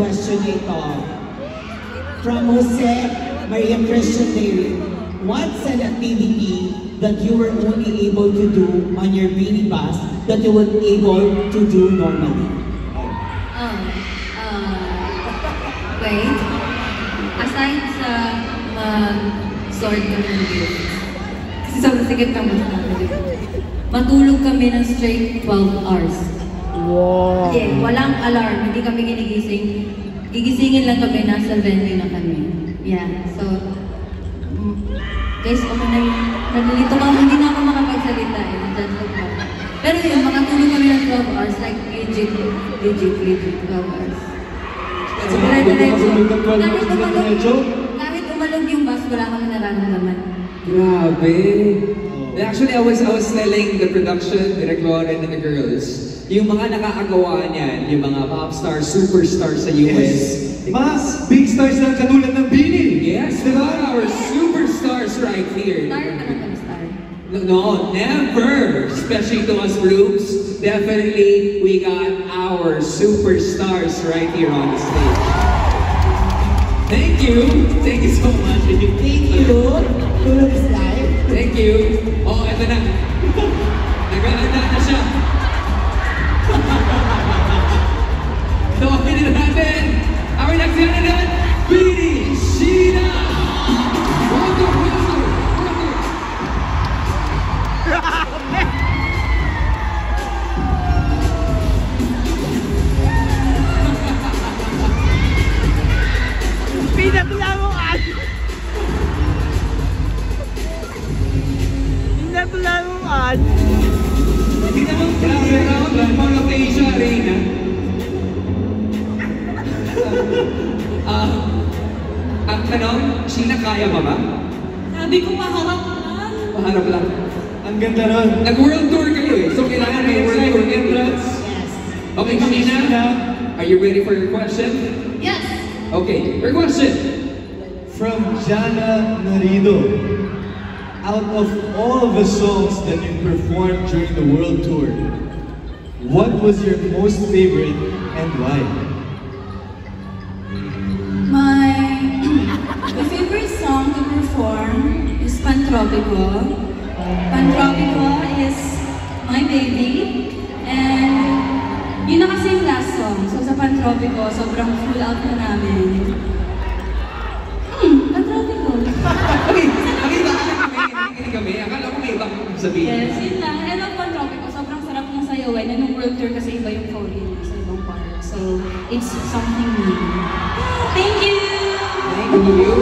question na ito. From Jose Maria Christian David. What's an activity that you were only able to do on your Beanie Bus that you weren't able to do normally? Wait. Aside sa mag-sort kami ng gifts, kasi sobrang sikip na matulog kami ng straight 12 hours. Wow! Yeah, walang alarm, hindi kami ginigising. Gigisingin lang kami, nasa venue na kami. Yeah, so, guys, nalilito ka, hindi na ako makapagsalita eh. Pero yun, makatulog kami ng 12 hours, like legit 12 hours. Kahit umalog yung bus, wala kami nararamdaman. Grabe. Actually, I was telling the production director and the girls, yung mga nakakagawa niyan, yung mga pop stars, superstars sa US. Mas big stars lang katulad ng Beanie. Yes, diba? Our superstars right here. Star ka na star? No, never. Especially to us groups. Definitely, we got our superstars right here on the stage. Thank you. Thank you so much. Thank you. Tulog is live. Thank you. Oh, eto na. Naglalanda na siya. Tawagin na natin. Our next candidate, Beanie Sheena. Pinaglaruan! Pinaglaruan! Hindi naman klase round lang, mga Asia Arena. Ang tanong, Sheena, kaya ba ba? Sabi ko paharap lang. Paharap lang. Ang ganda nun. Nag-world tour kayo eh, so kailangan may world tour entrance. Yes. Okay, Sheena, are you ready for your question? Yes. Okay, your question. From Jana Narido. Out of all the songs that you performed during the world tour, what was your most favorite and why? My favorite song to perform is Pantropico. Pantropico is my baby. And yun na kasi yung last song. So sa Pantropico, sobrang full out na namin. Pantropico. Okay, nakikinig kami. Akala ko may ibang sabihin. Yes, yun lang. I love Pantropico. Sobrang sarap ng sayawin. And yung world tour kasi iba yung choreo sa ibang part. So it's something new. Thank you! Thank you.